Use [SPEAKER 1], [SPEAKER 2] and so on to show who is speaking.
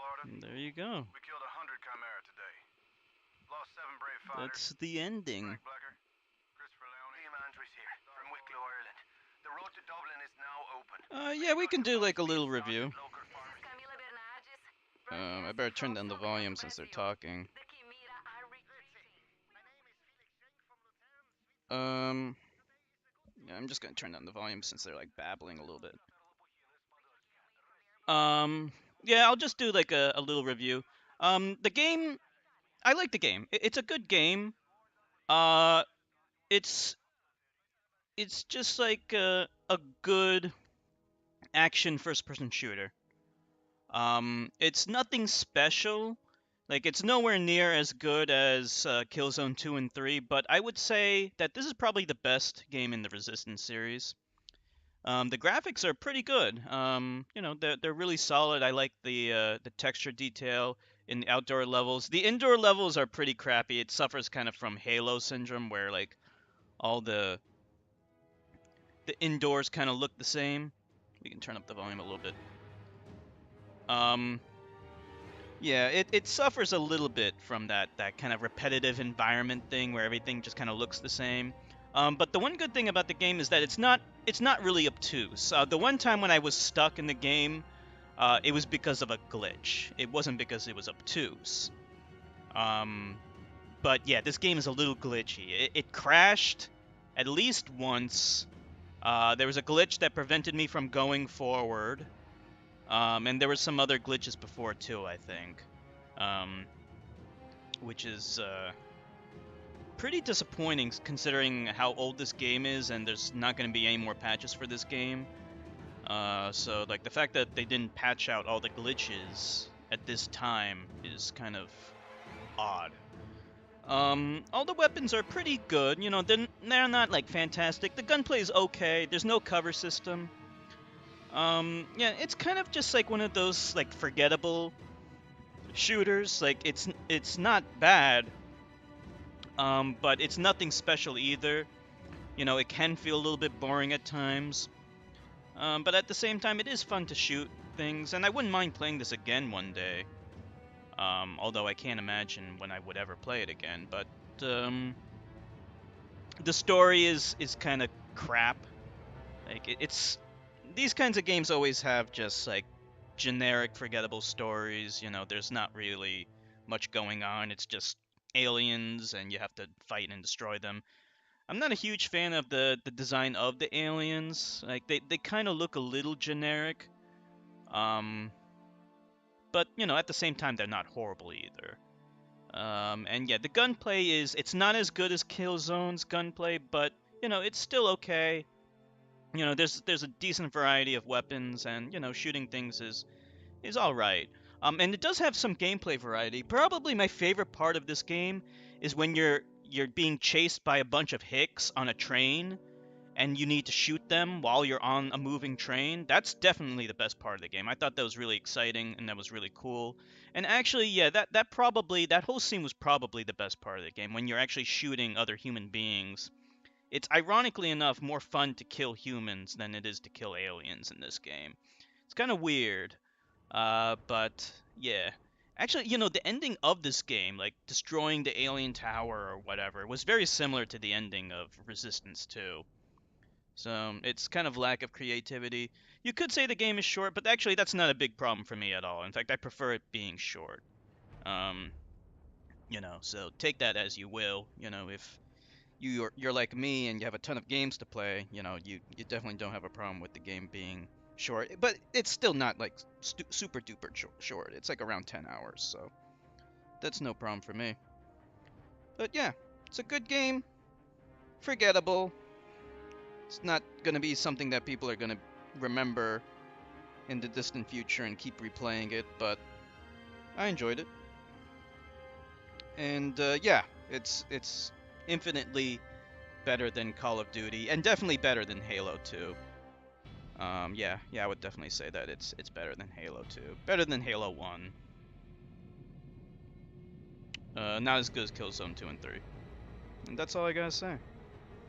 [SPEAKER 1] Florida.
[SPEAKER 2] There you go.
[SPEAKER 1] We killed 100 Chimera today. Lost 7 brave fighters.
[SPEAKER 2] That's the ending.
[SPEAKER 1] Frank Blacker, Christopher Leone. Liam Andrews here, from Wicklow, Ireland. The road to Dublin is now open.
[SPEAKER 2] Yeah, we can do like a little review. I better turn down the volume since they're talking. Yeah, I'm just gonna turn down the volume since they're like babbling a little bit. Yeah, I'll just do like a little review. The game, I like the game. It's a good game. Uh, it's it's just like a good action first-person shooter. It's nothing special. Like it's nowhere near as good as Killzone 2 and 3, but I would say that this is probably the best game in the Resistance series. The graphics are pretty good. You know, they're really solid. I like the texture detail in the outdoor levels. The indoor levels are pretty crappy. It suffers kind of from Halo syndrome, where like all the indoors kind of look the same. We can turn up the volume a little bit. Um, yeah, it suffers a little bit from that kind of repetitive environment thing where everything just kind of looks the same. But the one good thing about the game is that it's not really obtuse. The one time when I was stuck in the game, it was because of a glitch. It wasn't because it was obtuse. Um, but yeah, this game is a little glitchy. It crashed at least once. There was a glitch that prevented me from going forward. And there were some other glitches before too, I think. Um, which is pretty disappointing considering how old this game is, and there's not going to be any more patches for this game. So like the fact that they didn't patch out all the glitches at this time is kind of odd. All the weapons are pretty good. You know, they're not like fantastic. The gunplay is okay. There's no cover system. Yeah, it's kind of just like one of those like forgettable shooters. Like it's not bad, but it's nothing special either. You know, it can feel a little bit boring at times, but at the same time, it is fun to shoot things, and I wouldn't mind playing this again one day. Although I can't imagine when I would ever play it again. But the story is kind of crap. Like it's these kinds of games always have just like generic, forgettable stories. You know, there's not really much going on. It's just aliens, and you have to fight and destroy them. I'm not a huge fan of the design of the aliens. Like they kind of look a little generic. Um, but you know, at the same time, they're not horrible either. And yeah, the gunplay it's not as good as Killzone's gunplay, but you know, it's still okay. You know, there's a decent variety of weapons, and you know, shooting things is all right. And it does have some gameplay variety. Probably my favorite part of this game is when you're being chased by a bunch of hicks on a train, and you need to shoot them while you're on a moving train. That's definitely the best part of the game. I thought that was really exciting and that was really cool. And actually, yeah, that whole scene was probably the best part of the game when you're actually shooting other human beings. It's ironically enough more fun to kill humans than it is to kill aliens in this game. It's kind of weird. But yeah. Actually, you know, the ending of this game, like destroying the alien tower or whatever, was very similar to the ending of Resistance 2. So it's kind of lack of creativity. You could say the game is short, but actually that's not a big problem for me at all. In fact, I prefer it being short. Um, you know, so take that as you will. You know, if you're like me and you have a ton of games to play, you know, you definitely don't have a problem with the game being short. But it's still not like super duper short. It's like around 10 hours, so that's no problem for me. But yeah, it's a good game. Forgettable. It's not gonna be something that people are gonna remember in the distant future and keep replaying it, but I enjoyed it. And yeah, it's infinitely better than Call of Duty, and definitely better than Halo 2. Yeah, I would definitely say that it's better than Halo 2, better than Halo 1. Not as good as Killzone 2 and 3. And that's all I gotta say.